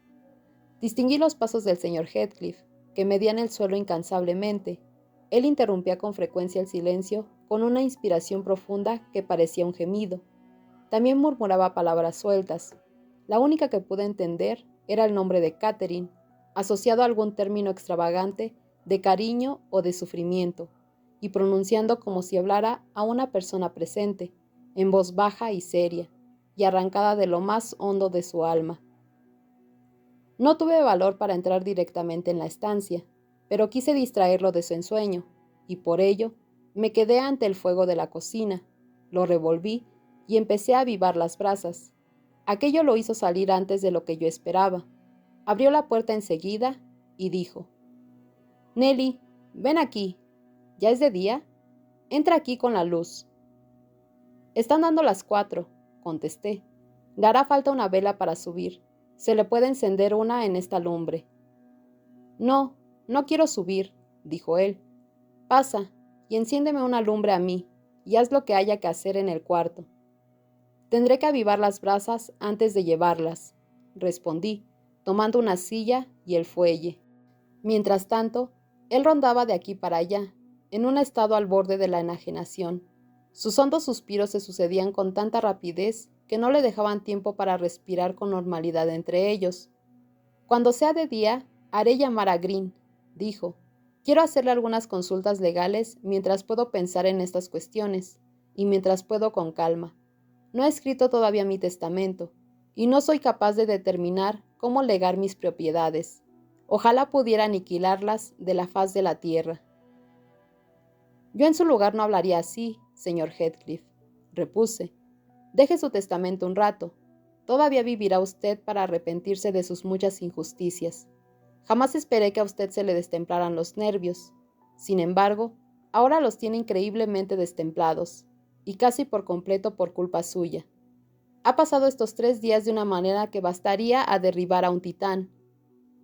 Distinguí los pasos del señor Heathcliff, que medían el suelo incansablemente. Él interrumpía con frecuencia el silencio con una inspiración profunda que parecía un gemido. También murmuraba palabras sueltas. La única que pude entender era el nombre de Catherine, asociado a algún término extravagante de cariño o de sufrimiento, y pronunciando como si hablara a una persona presente, en voz baja y seria, y arrancada de lo más hondo de su alma. No tuve valor para entrar directamente en la estancia, pero quise distraerlo de su ensueño, y por ello me quedé ante el fuego de la cocina, lo revolví y empecé a avivar las brasas. Aquello lo hizo salir antes de lo que yo esperaba. Abrió la puerta enseguida y dijo: «Nelly, ven aquí. ¿Ya es de día? Entra aquí con la luz». «Están dando las 4», contesté. «Le hará falta una vela para subir. Se le puede encender una en esta lumbre». «No, no quiero subir», dijo él. «Pasa y enciéndeme una lumbre a mí, y haz lo que haya que hacer en el cuarto». «Tendré que avivar las brasas antes de llevarlas», respondí, tomando una silla y el fuelle. Mientras tanto, él rondaba de aquí para allá, en un estado al borde de la enajenación. Sus hondos suspiros se sucedían con tanta rapidez que no le dejaban tiempo para respirar con normalidad entre ellos. «Cuando sea de día, haré llamar a Green», dijo. «Quiero hacerle algunas consultas legales mientras puedo pensar en estas cuestiones, y mientras puedo con calma. No he escrito todavía mi testamento, y no soy capaz de determinar cómo legar mis propiedades. Ojalá pudiera aniquilarlas de la faz de la tierra». «Yo en su lugar no hablaría así, señor Heathcliff», repuse. «Deje su testamento un rato. Todavía vivirá usted para arrepentirse de sus muchas injusticias. Jamás esperé que a usted se le destemplaran los nervios. Sin embargo, ahora los tiene increíblemente destemplados, y casi por completo por culpa suya. Ha pasado estos 3 días de una manera que bastaría a derribar a un titán.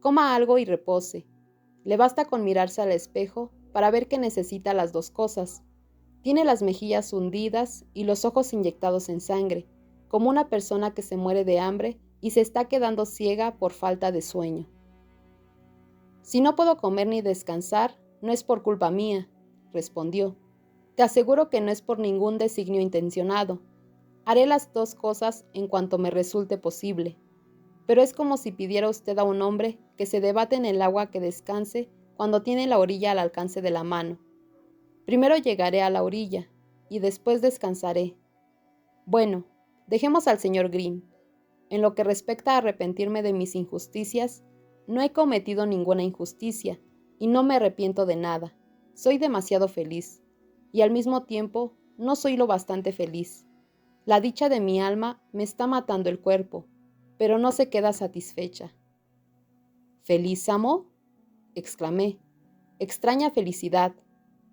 Coma algo y repose. Le basta con mirarse al espejo para ver que necesita las 2 cosas. Tiene las mejillas hundidas y los ojos inyectados en sangre, como una persona que se muere de hambre y se está quedando ciega por falta de sueño». «Si no puedo comer ni descansar, no es por culpa mía», respondió. «Te aseguro que no es por ningún designio intencionado. Haré las 2 cosas en cuanto me resulte posible. Pero es como si pidiera usted a un hombre que se debate en el agua que descanse cuando tiene la orilla al alcance de la mano. Primero llegaré a la orilla, y después descansaré. Bueno, dejemos al señor Green. En lo que respecta a arrepentirme de mis injusticias, no he cometido ninguna injusticia, y no me arrepiento de nada. Soy demasiado feliz, y al mismo tiempo no soy lo bastante feliz. La dicha de mi alma me está matando el cuerpo, pero no se queda satisfecha». «¿Feliz, amo?», exclamé. «Extraña felicidad.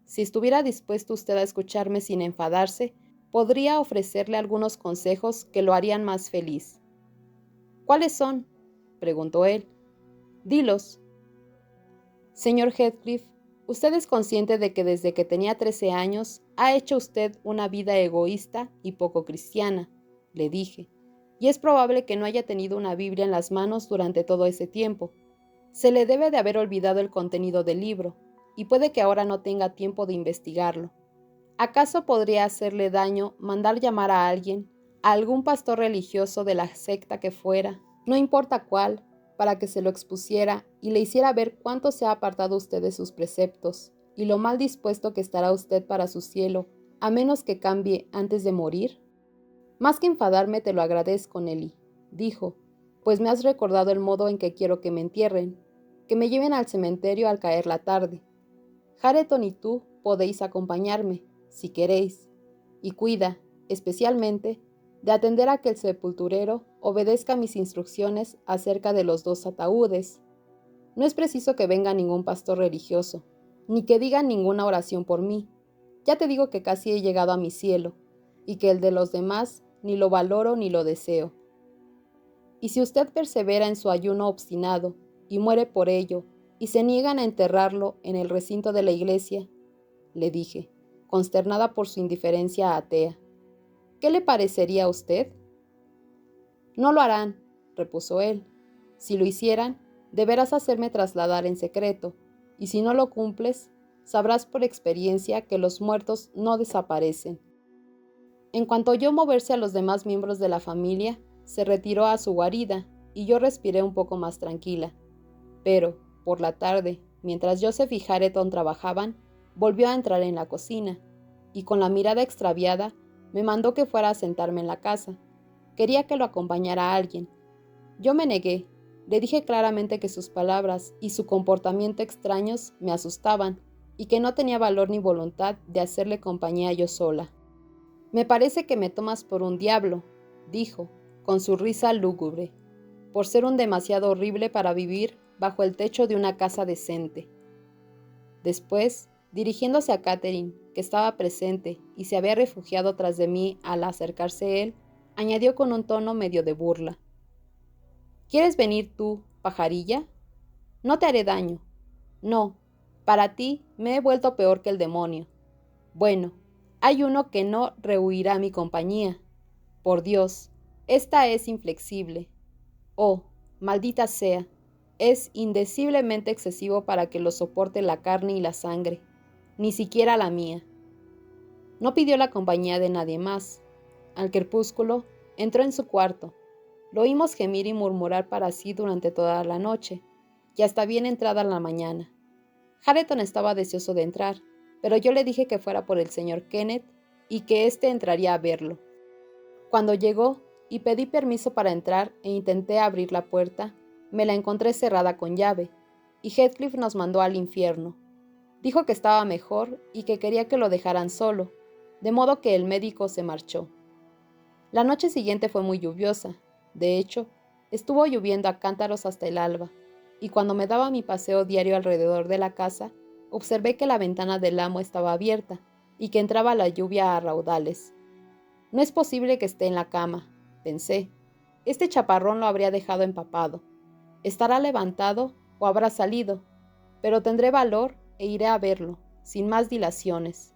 Si estuviera dispuesto usted a escucharme sin enfadarse, podría ofrecerle algunos consejos que lo harían más feliz». «¿Cuáles son?», preguntó él. «Dilos». «Señor Heathcliff, usted es consciente de que desde que tenía 13 años ha hecho usted una vida egoísta y poco cristiana», le dije, «y es probable que no haya tenido una Biblia en las manos durante todo ese tiempo. Se le debe de haber olvidado el contenido del libro, y puede que ahora no tenga tiempo de investigarlo. ¿Acaso podría hacerle daño mandar llamar a alguien, a algún pastor religioso de la secta que fuera, no importa cuál, para que se lo expusiera y le hiciera ver cuánto se ha apartado usted de sus preceptos y lo mal dispuesto que estará usted para su cielo, a menos que cambie antes de morir? Más que enfadarme te lo agradezco, Nelly, dijo, pues me has recordado el modo en que quiero que me entierren, que me lleven al cementerio al caer la tarde. Hareton y tú podéis acompañarme, si queréis, y cuida, especialmente, de atender a que el sepulturero obedezca mis instrucciones acerca de los 2 ataúdes. No es preciso que venga ningún pastor religioso, ni que diga ninguna oración por mí. Ya te digo que casi he llegado a mi cielo, y que el de los demás ni lo valoro ni lo deseo. Y si usted persevera en su ayuno obstinado, y muere por ello, y se niegan a enterrarlo en el recinto de la iglesia, le dije, consternada por su indiferencia atea, ¿qué le parecería a usted? No lo harán, repuso él. Si lo hicieran, deberás hacerme trasladar en secreto, y si no lo cumples, sabrás por experiencia que los muertos no desaparecen. En cuanto oyó moverse a los demás miembros de la familia, se retiró a su guarida, y yo respiré un poco más tranquila. Pero, por la tarde, mientras Joseph y Hareton trabajaban, volvió a entrar en la cocina, y con la mirada extraviada, me mandó que fuera a sentarme en la casa. Quería que lo acompañara alguien. Yo me negué. Le dije claramente que sus palabras y su comportamiento extraños me asustaban, y que no tenía valor ni voluntad de hacerle compañía yo sola. Me parece que me tomas por un diablo, dijo, con su risa lúgubre, por ser un demasiado horrible para vivir bajo el techo de una casa decente. Después, dirigiéndose a Catherine, que estaba presente y se había refugiado tras de mí al acercarse él, añadió con un tono medio de burla. ¿Quieres venir tú, pajarilla? No te haré daño. No, para ti me he vuelto peor que el demonio. Bueno, hay uno que no rehuirá mi compañía. Por Dios, esta es inflexible. Oh, maldita sea, es indeciblemente excesivo para que lo soporte la carne y la sangre, ni siquiera la mía. No pidió la compañía de nadie más. Al crepúsculo, entró en su cuarto. Lo oímos gemir y murmurar para sí durante toda la noche, y hasta bien entrada la mañana. Hareton estaba deseoso de entrar, pero yo le dije que fuera por el señor Kenneth y que éste entraría a verlo. Cuando llegó y pedí permiso para entrar e intenté abrir la puerta, me la encontré cerrada con llave, y Heathcliff nos mandó al infierno. Dijo que estaba mejor y que quería que lo dejaran solo, de modo que el médico se marchó. La noche siguiente fue muy lluviosa. De hecho, estuvo lloviendo a cántaros hasta el alba, y cuando me daba mi paseo diario alrededor de la casa, observé que la ventana del amo estaba abierta y que entraba la lluvia a raudales. No es posible que esté en la cama, pensé. Este chaparrón lo habría dejado empapado. Estará levantado o habrá salido, pero tendré valor e iré a verlo, sin más dilaciones.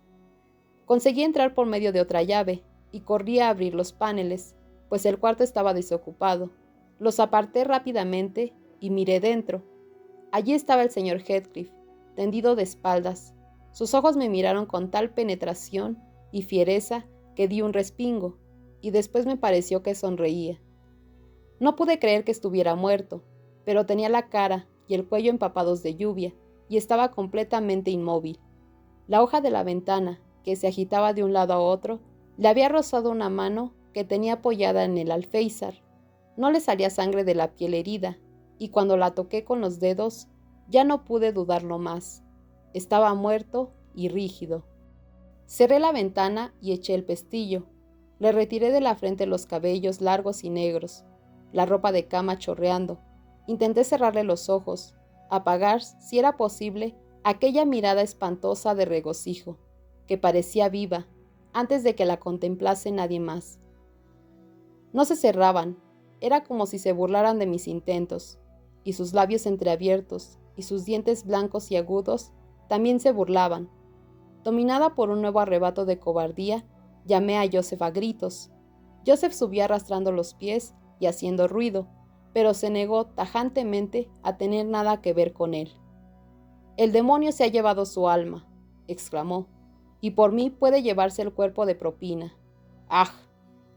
Conseguí entrar por medio de otra llave y corrí a abrir los paneles, pues el cuarto estaba desocupado. Los aparté rápidamente y miré dentro. Allí estaba el señor Heathcliff, tendido de espaldas. Sus ojos me miraron con tal penetración y fiereza que di un respingo, y después me pareció que sonreía. No pude creer que estuviera muerto, pero tenía la cara y el cuello empapados de lluvia, y estaba completamente inmóvil. La hoja de la ventana, que se agitaba de un lado a otro, le había rozado una mano que tenía apoyada en el alféizar. No le salía sangre de la piel herida, y cuando la toqué con los dedos, ya no pude dudarlo más. Estaba muerto y rígido. Cerré la ventana y eché el pestillo. Le retiré de la frente los cabellos largos y negros, la ropa de cama chorreando. Intenté cerrarle los ojos, apagar, si era posible, aquella mirada espantosa de regocijo, que parecía viva, antes de que la contemplase nadie más. No se cerraban, era como si se burlaran de mis intentos, y sus labios entreabiertos y sus dientes blancos y agudos también se burlaban. Dominada por un nuevo arrebato de cobardía, llamé a Joseph a gritos. Joseph subió arrastrando los pies y haciendo ruido, pero se negó tajantemente a tener nada que ver con él. «El demonio se ha llevado su alma», exclamó, «y por mí puede llevarse el cuerpo de propina. ¡Ah!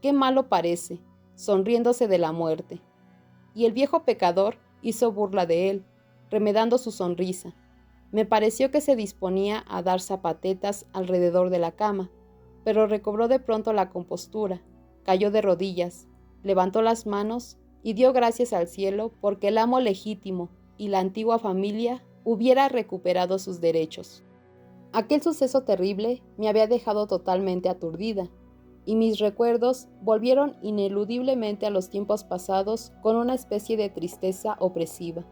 ¡Qué malo parece!», sonriéndose de la muerte. Y el viejo pecador hizo burla de él, remedando su sonrisa. Me pareció que se disponía a dar zapatetas alrededor de la cama, pero recobró de pronto la compostura, cayó de rodillas, levantó las manos y dio gracias al cielo porque el amo legítimo y la antigua familia hubiera recuperado sus derechos. Aquel suceso terrible me había dejado totalmente aturdida, y mis recuerdos volvieron ineludiblemente a los tiempos pasados con una especie de tristeza opresiva.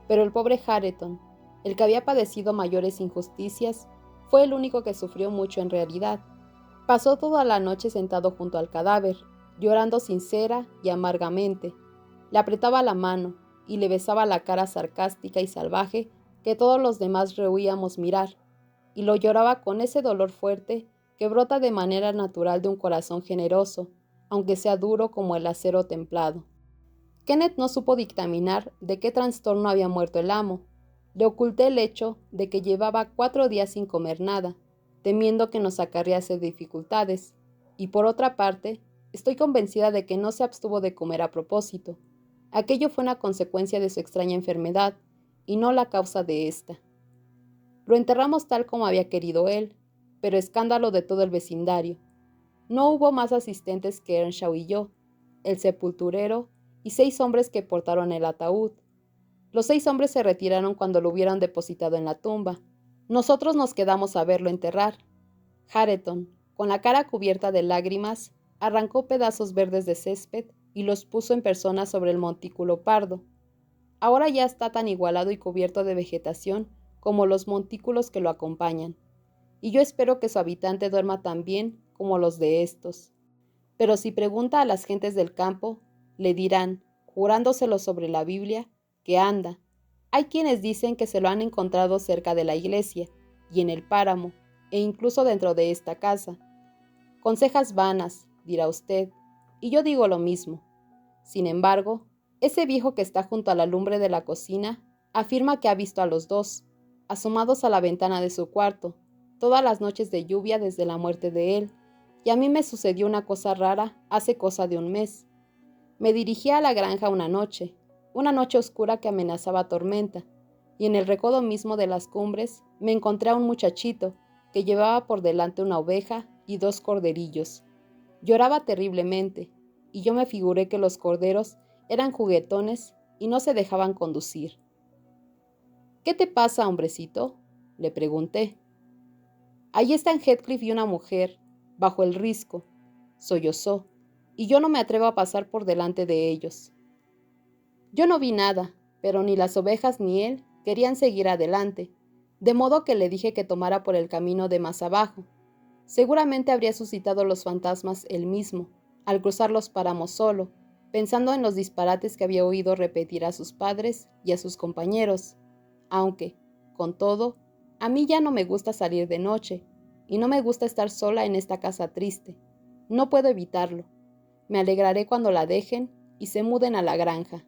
Pero el pobre Hareton, el que había padecido mayores injusticias, fue el único que sufrió mucho en realidad. Pasó toda la noche sentado junto al cadáver, llorando sincera y amargamente. Le apretaba la mano y le besaba la cara sarcástica y salvaje que todos los demás rehuíamos mirar, y lo lloraba con ese dolor fuerte que brota de manera natural de un corazón generoso, aunque sea duro como el acero templado. Kenneth no supo dictaminar de qué trastorno había muerto el amo. Le oculté el hecho de que llevaba 4 días sin comer nada, temiendo que nos acarrease dificultades, y por otra parte, estoy convencida de que no se abstuvo de comer a propósito. Aquello fue una consecuencia de su extraña enfermedad, y no la causa de ésta. Lo enterramos tal como había querido él, pero escándalo de todo el vecindario. No hubo más asistentes que Earnshaw y yo, el sepulturero y 6 hombres que portaron el ataúd. Los 6 hombres se retiraron cuando lo hubieran depositado en la tumba. Nosotros nos quedamos a verlo enterrar. Hareton, con la cara cubierta de lágrimas, arrancó pedazos verdes de césped y los puso en persona sobre el montículo pardo. Ahora ya está tan igualado y cubierto de vegetación como los montículos que lo acompañan, y yo espero que su habitante duerma tan bien como los de estos. Pero si pregunta a las gentes del campo, le dirán, jurándoselo sobre la Biblia, que anda. Hay quienes dicen que se lo han encontrado cerca de la iglesia, y en el páramo, e incluso dentro de esta casa. Con cejas vanas, dirá usted, y yo digo lo mismo. Sin embargo, ese viejo que está junto a la lumbre de la cocina afirma que ha visto a los 2, asomados a la ventana de su cuarto, todas las noches de lluvia desde la muerte de él, y a mí me sucedió una cosa rara hace cosa de un mes. Me dirigí a la granja una noche oscura que amenazaba tormenta, y en el recodo mismo de las cumbres me encontré a un muchachito que llevaba por delante una oveja y 2 corderillos. Lloraba terriblemente, y yo me figuré que los corderos eran juguetones y no se dejaban conducir. «¿Qué te pasa, hombrecito?», le pregunté. «Allí están Heathcliff y una mujer, bajo el risco», sollozó, «y yo no me atrevo a pasar por delante de ellos». Yo no vi nada, pero ni las ovejas ni él querían seguir adelante, de modo que le dije que tomara por el camino de más abajo. Seguramente habría suscitado los fantasmas él mismo, al cruzar los páramos solo, pensando en los disparates que había oído repetir a sus padres y a sus compañeros, aunque, con todo, a mí ya no me gusta salir de noche, y no me gusta estar sola en esta casa triste. No puedo evitarlo. Me alegraré cuando la dejen y se muden a la granja.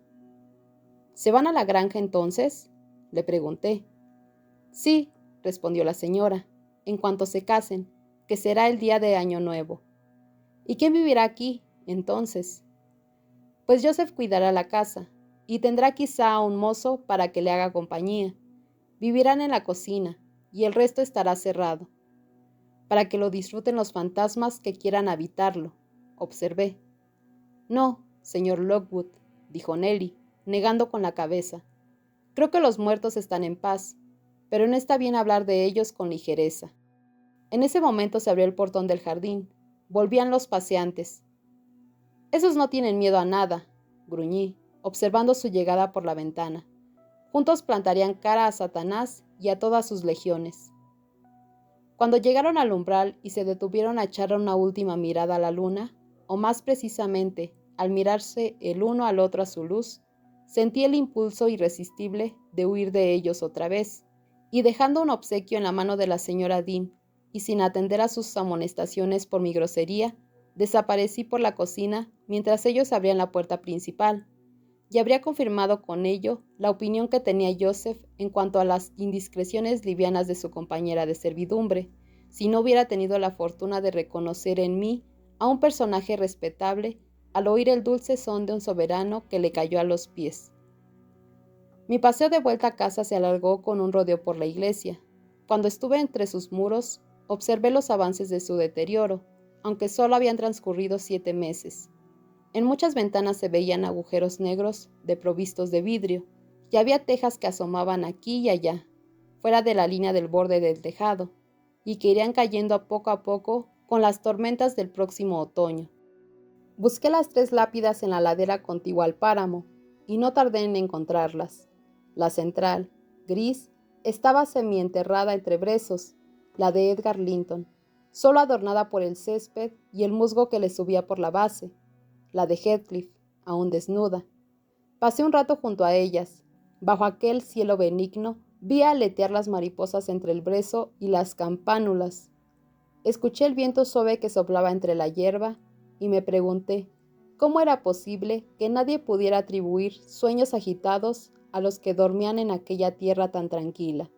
¿Se van a la granja entonces?, le pregunté. Sí, respondió la señora, en cuanto se casen, que será el día de Año Nuevo. ¿Y quién vivirá aquí, entonces? Pues Joseph cuidará la casa, y tendrá quizá a un mozo para que le haga compañía. Vivirán en la cocina, y el resto estará cerrado, para que lo disfruten los fantasmas que quieran habitarlo, observé. No, señor Lockwood, dijo Nelly, negando con la cabeza. Creo que los muertos están en paz, pero no está bien hablar de ellos con ligereza. En ese momento se abrió el portón del jardín. Volvían los paseantes. Esos no tienen miedo a nada, gruñí, observando su llegada por la ventana. Juntos plantarían cara a Satanás y a todas sus legiones. Cuando llegaron al umbral y se detuvieron a echar una última mirada a la luna, o más precisamente, al mirarse el uno al otro a su luz, sentí el impulso irresistible de huir de ellos otra vez, y dejando un obsequio en la mano de la señora Dean, y sin atender a sus amonestaciones por mi grosería, desaparecí por la cocina mientras ellos abrían la puerta principal, y habría confirmado con ello la opinión que tenía Joseph en cuanto a las indiscreciones livianas de su compañera de servidumbre, si no hubiera tenido la fortuna de reconocer en mí a un personaje respetable al oír el dulce son de un soberano que le cayó a los pies. Mi paseo de vuelta a casa se alargó con un rodeo por la iglesia. Cuando estuve entre sus muros, observé los avances de su deterioro, aunque solo habían transcurrido 7 meses. En muchas ventanas se veían agujeros negros provistos de vidrio, y había tejas que asomaban aquí y allá, fuera de la línea del borde del tejado, y que irían cayendo a poco con las tormentas del próximo otoño. Busqué las 3 lápidas en la ladera contigua al páramo, y no tardé en encontrarlas. La central, gris, estaba semienterrada entre brezos, la de Edgar Linton, solo adornada por el césped y el musgo que le subía por la base, la de Heathcliff, aún desnuda. Pasé un rato junto a ellas. Bajo aquel cielo benigno, vi aletear las mariposas entre el brezo y las campánulas. Escuché el viento suave que soplaba entre la hierba y me pregunté cómo era posible que nadie pudiera atribuir sueños agitados a los que dormían en aquella tierra tan tranquila.